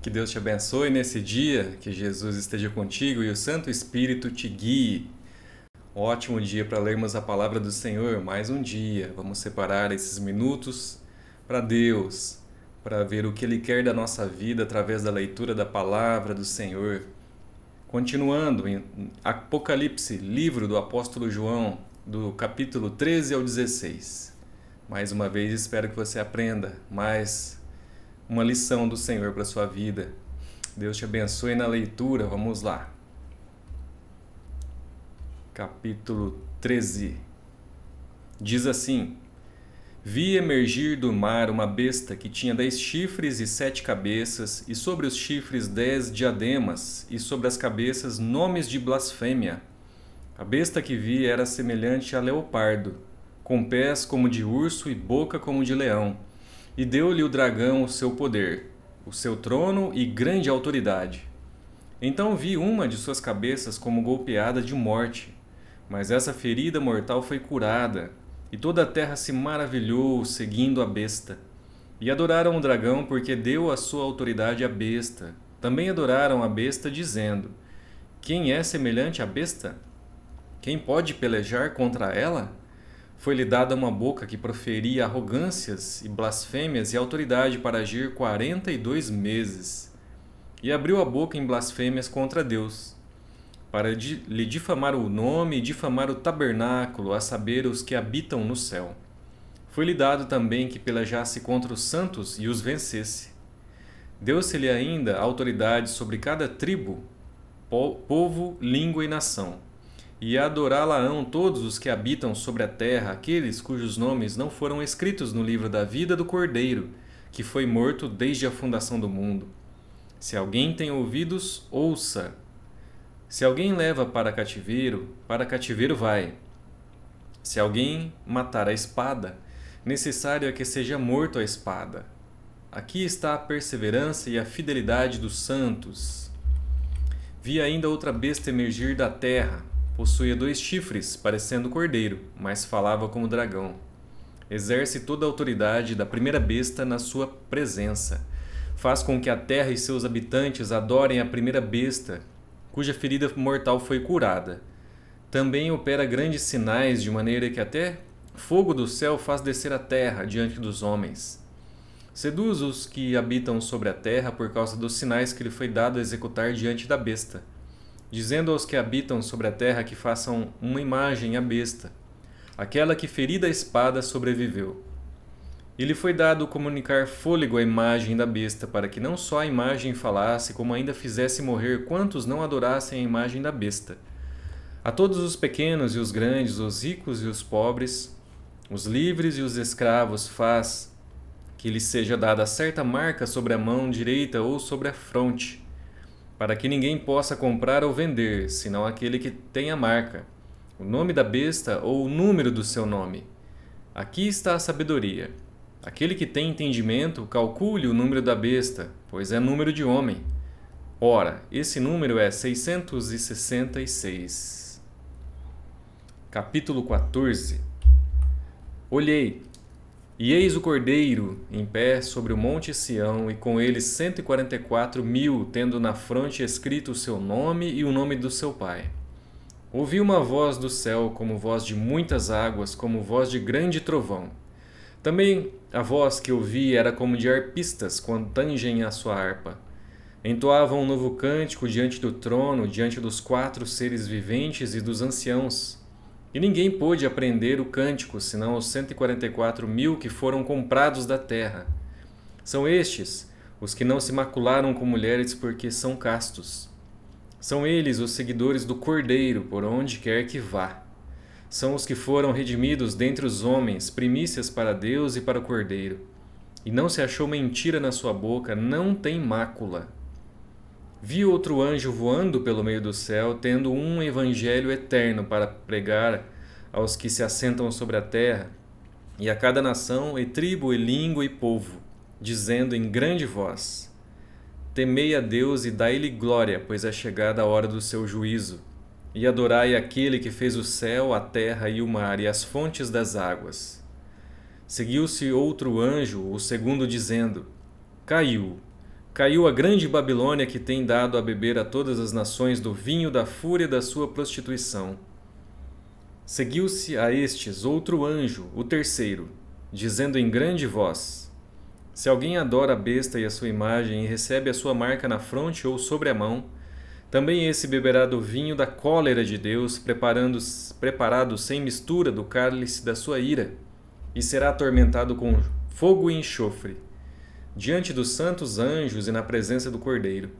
Que Deus te abençoe nesse dia, que Jesus esteja contigo e o Santo Espírito te guie. Ótimo dia para lermos a palavra do Senhor, mais um dia. Vamos separar esses minutos para Deus, para ver o que Ele quer da nossa vida através da leitura da palavra do Senhor. Continuando em Apocalipse, livro do apóstolo João, do capítulo 13 ao 16. Mais uma vez espero que você aprenda mais uma lição do Senhor para a sua vida. Deus te abençoe na leitura. Vamos lá. Capítulo 13. Diz assim: Vi emergir do mar uma besta que tinha 10 chifres e 7 cabeças, e sobre os chifres 10 diademas, e sobre as cabeças nomes de blasfêmia. A besta que vi era semelhante a leopardo, com pés como de urso e boca como de leão. E deu-lhe o dragão o seu poder, o seu trono e grande autoridade. Então vi uma de suas cabeças como golpeada de morte, mas essa ferida mortal foi curada, e toda a terra se maravilhou seguindo a besta. E adoraram o dragão porque deu a sua autoridade à besta. Também adoraram a besta, dizendo: Quem é semelhante à besta? Quem pode pelejar contra ela? Foi-lhe dada uma boca que proferia arrogâncias e blasfêmias e autoridade para agir 42 meses. E abriu a boca em blasfêmias contra Deus, para lhe difamar o nome e difamar o tabernáculo, a saber, os que habitam no céu. Foi-lhe dado também que pelejasse contra os santos e os vencesse. Deu-se-lhe ainda autoridade sobre cada tribo, povo, língua e nação. E adorá-la-ão todos os que habitam sobre a terra, aqueles cujos nomes não foram escritos no livro da vida do Cordeiro, que foi morto desde a fundação do mundo. Se alguém tem ouvidos, ouça. Se alguém leva para cativeiro vai. Se alguém matar a espada, necessário é que seja morto a espada. Aqui está a perseverança e a fidelidade dos santos. Vi ainda outra besta emergir da terra. Possuía 2 chifres, parecendo cordeiro, mas falava como dragão. Exerce toda a autoridade da primeira besta na sua presença. Faz com que a terra e seus habitantes adorem a primeira besta, cuja ferida mortal foi curada. Também opera grandes sinais, de maneira que até fogo do céu faz descer a terra diante dos homens. Seduz os que habitam sobre a terra por causa dos sinais que lhe foi dado executar diante da besta, dizendo aos que habitam sobre a terra que façam uma imagem à besta, aquela que ferida a espada sobreviveu. E lhe foi dado comunicar fôlego à imagem da besta, para que não só a imagem falasse, como ainda fizesse morrer quantos não adorassem a imagem da besta. A todos os pequenos e os grandes, os ricos e os pobres, os livres e os escravos, faz que lhe seja dada certa marca sobre a mão direita ou sobre a fronte, para que ninguém possa comprar ou vender, senão aquele que tem a marca, o nome da besta ou o número do seu nome. Aqui está a sabedoria. Aquele que tem entendimento, calcule o número da besta, pois é número de homem. Ora, esse número é 666. Capítulo 14. Olhei, e eis o Cordeiro em pé sobre o monte Sião, e com ele 144.000, tendo na fronte escrito o seu nome e o nome do seu pai. Ouvi uma voz do céu, como voz de muitas águas, como voz de grande trovão. Também a voz que ouvi era como de arpistas quando tangem a sua harpa. Entoavam um novo cântico diante do trono, diante dos 4 seres viventes e dos anciãos. E ninguém pôde aprender o cântico, senão os 144.000 que foram comprados da terra. São estes os que não se macularam com mulheres porque são castos. São eles os seguidores do Cordeiro, por onde quer que vá. São os que foram redimidos dentre os homens, primícias para Deus e para o Cordeiro. E não se achou mentira na sua boca, não tem mácula. Vi outro anjo voando pelo meio do céu, tendo um evangelho eterno para pregar aos que se assentam sobre a terra, e a cada nação, e tribo, e língua, e povo, dizendo em grande voz: Temei a Deus e dai-lhe glória, pois é chegada a hora do seu juízo. E adorai aquele que fez o céu, a terra e o mar, e as fontes das águas. Seguiu-se outro anjo, o segundo, dizendo: Caiu, Caiu a grande Babilônia que tem dado a beber a todas as nações do vinho da fúria da sua prostituição. Seguiu-se a estes outro anjo, o terceiro, dizendo em grande voz: Se alguém adora a besta e a sua imagem e recebe a sua marca na fronte ou sobre a mão, também esse beberá do vinho da cólera de Deus, preparado sem mistura do cálice da sua ira, e será atormentado com fogo e enxofre, diante dos santos anjos e na presença do Cordeiro.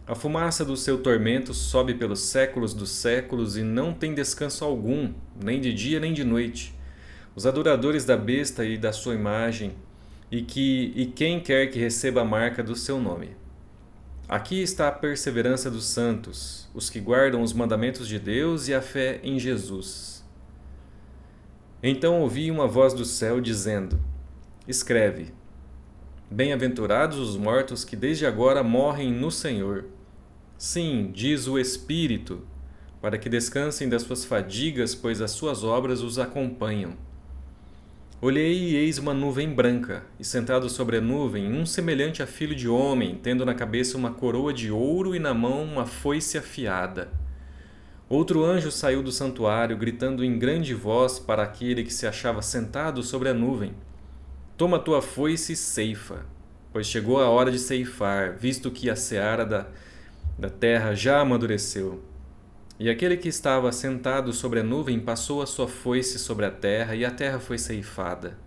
A fumaça do seu tormento sobe pelos séculos dos séculos e não tem descanso algum, nem de dia nem de noite. Os adoradores da besta e da sua imagem, e quem quer que receba a marca do seu nome. Aqui está a perseverança dos santos, os que guardam os mandamentos de Deus e a fé em Jesus. Então ouvi uma voz do céu dizendo: Escreve: Bem-aventurados os mortos que desde agora morrem no Senhor. Sim, diz o Espírito, para que descansem das suas fadigas, pois as suas obras os acompanham. Olhei e eis uma nuvem branca, e sentado sobre a nuvem, um semelhante a filho de homem, tendo na cabeça uma coroa de ouro e na mão uma foice afiada. Outro anjo saiu do santuário, gritando em grande voz para aquele que se achava sentado sobre a nuvem: Toma tua foice e ceifa, pois chegou a hora de ceifar, visto que a seara da terra já amadureceu. E aquele que estava sentado sobre a nuvem passou a sua foice sobre a terra, e a terra foi ceifada.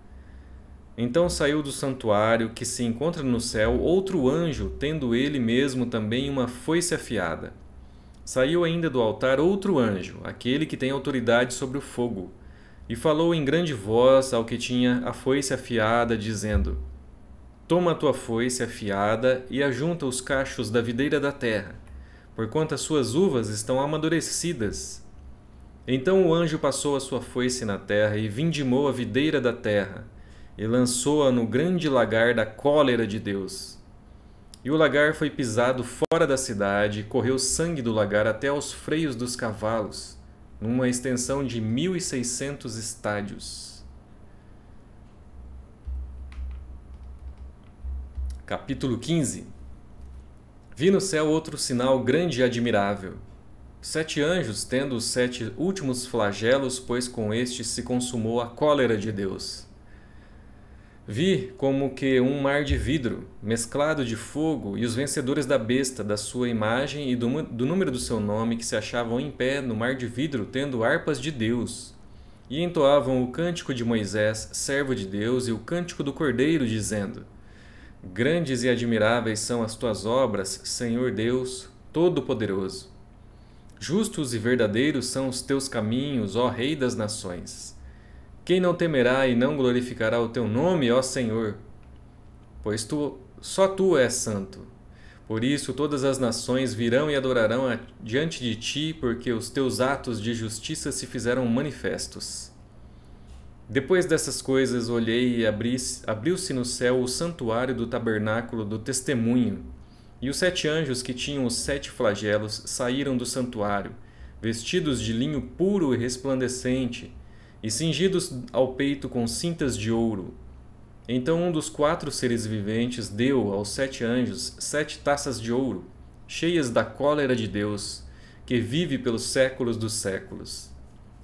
Então saiu do santuário, que se encontra no céu, outro anjo, tendo ele mesmo também uma foice afiada. Saiu ainda do altar outro anjo, aquele que tem autoridade sobre o fogo, e falou em grande voz ao que tinha a foice afiada, dizendo: Toma a tua foice afiada e ajunta os cachos da videira da terra, porquanto as suas uvas estão amadurecidas. Então o anjo passou a sua foice na terra e vindimou a videira da terra, e lançou-a no grande lagar da cólera de Deus. E o lagar foi pisado fora da cidade, e correu sangue do lagar até aos freios dos cavalos, numa extensão de 1.600 estádios. Capítulo 15. Vi no céu outro sinal grande e admirável: 7 anjos tendo os 7 últimos flagelos, pois com estes se consumou a cólera de Deus. Vi como que um mar de vidro, mesclado de fogo, e os vencedores da besta, da sua imagem e do número do seu nome, que se achavam em pé no mar de vidro, tendo harpas de Deus, e entoavam o cântico de Moisés, servo de Deus, e o cântico do Cordeiro, dizendo: Grandes e admiráveis são as tuas obras, Senhor Deus Todo-Poderoso. Justos e verdadeiros são os teus caminhos, ó Rei das nações. Quem não temerá e não glorificará o teu nome, ó Senhor? Pois só tu és santo. Por isso todas as nações virão e adorarão diante de ti, porque os teus atos de justiça se fizeram manifestos. Depois dessas coisas olhei e abriu-se no céu o santuário do tabernáculo do testemunho, e os 7 anjos que tinham os 7 flagelos saíram do santuário, vestidos de linho puro e resplandecente, e cingidos ao peito com cintas de ouro. Então um dos 4 seres viventes deu aos 7 anjos 7 taças de ouro, cheias da cólera de Deus, que vive pelos séculos dos séculos.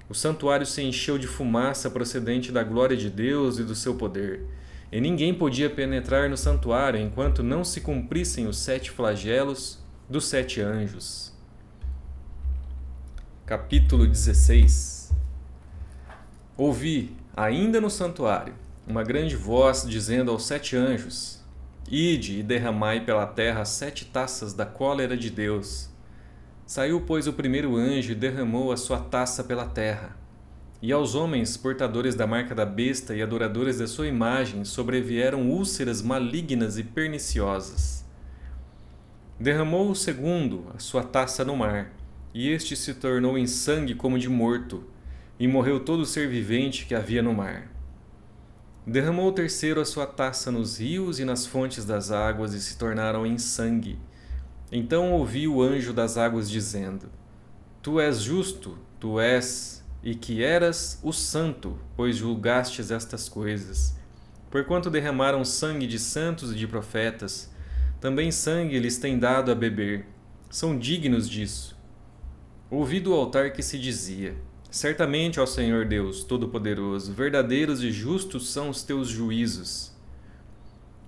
O santuário se encheu de fumaça procedente da glória de Deus e do seu poder, e ninguém podia penetrar no santuário enquanto não se cumprissem os 7 flagelos dos 7 anjos. Capítulo 16. Ouvi, ainda no santuário, uma grande voz dizendo aos 7 anjos: Ide e derramai pela terra 7 taças da cólera de Deus. Saiu, pois, o primeiro anjo e derramou a sua taça pela terra. E aos homens, portadores da marca da besta e adoradores da sua imagem, sobrevieram úlceras malignas e perniciosas. Derramou o segundo a sua taça no mar, e este se tornou em sangue como de morto, e morreu todo o ser vivente que havia no mar. Derramou o terceiro a sua taça nos rios e nas fontes das águas, e se tornaram em sangue. Então ouvi o anjo das águas dizendo: Tu és justo, tu és, e que eras o santo, pois julgastes estas coisas. Porquanto derramaram sangue de santos e de profetas, Também sangue lhes tem dado a beber. São dignos disso. Ouvi do altar que se dizia: certamente, ó Senhor Deus Todo-Poderoso, verdadeiros e justos são os teus juízos.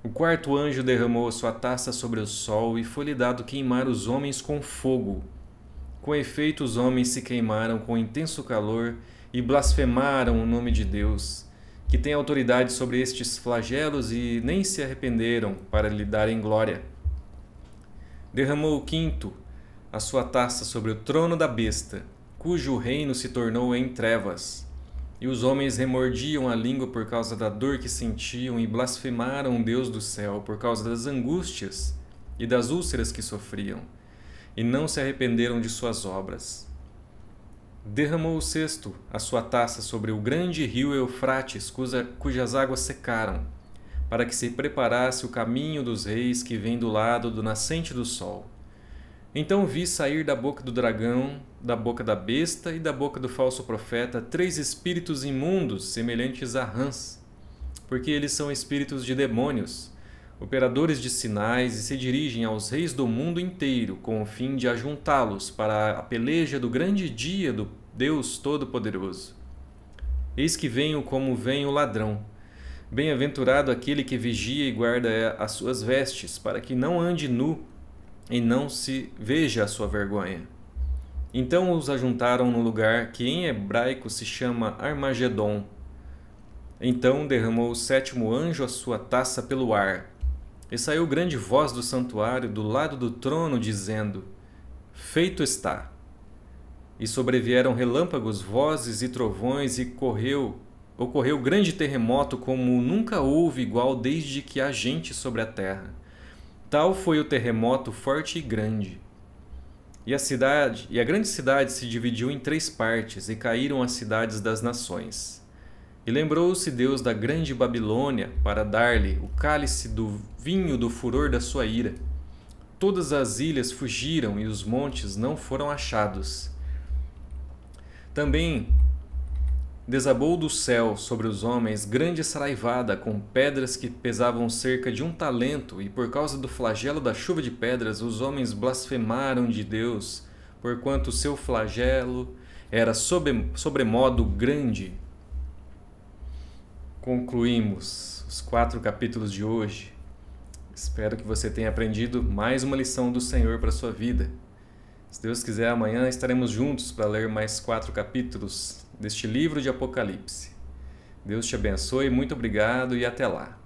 O quarto anjo derramou a sua taça sobre o sol e foi-lhe dado queimar os homens com fogo. Com efeito, os homens se queimaram com intenso calor e blasfemaram o nome de Deus, que tem autoridade sobre estes flagelos, e nem se arrependeram para lhe darem glória. Derramou o quinto a sua taça sobre o trono da besta, cujo reino se tornou em trevas. E os homens remordiam a língua por causa da dor que sentiam e blasfemaram o Deus do céu por causa das angústias e das úlceras que sofriam, e não se arrependeram de suas obras. Derramou o sexto a sua taça sobre o grande rio Eufrates, cujas águas secaram, para que se preparasse o caminho dos reis que vem do lado do nascente do sol. Então vi sair da boca do dragão, da boca da besta e da boca do falso profeta 3 espíritos imundos, semelhantes a rãs, porque eles são espíritos de demônios, operadores de sinais, e se dirigem aos reis do mundo inteiro com o fim de ajuntá-los para a peleja do grande dia do Deus Todo-Poderoso. Eis que venho como vem o ladrão. Bem-aventurado aquele que vigia e guarda as suas vestes, para que não ande nu e não se veja a sua vergonha. Então os ajuntaram no lugar que em hebraico se chama Armagedon. Então derramou o sétimo anjo a sua taça pelo ar, e saiu grande voz do santuário do lado do trono, dizendo: feito está. E sobrevieram relâmpagos, vozes e trovões, e ocorreu grande terremoto, como nunca houve igual desde que há gente sobre a terra. Tal foi o terremoto forte e grande. E a grande cidade se dividiu em 3 partes, e caíram as cidades das nações. E lembrou-se Deus da grande Babilônia para dar-lhe o cálice do vinho do furor da sua ira. Todas as ilhas fugiram e os montes não foram achados. Também desabou do céu sobre os homens grande saraivada com pedras que pesavam cerca de 1 talento, e por causa do flagelo da chuva de pedras os homens blasfemaram de Deus, porquanto o seu flagelo era sobremodo grande. Concluímos os 4 capítulos de hoje. Espero que você tenha aprendido mais uma lição do Senhor para a sua vida. Se Deus quiser, amanhã estaremos juntos para ler mais 4 capítulos deste livro de Apocalipse. Deus te abençoe, muito obrigado e até lá.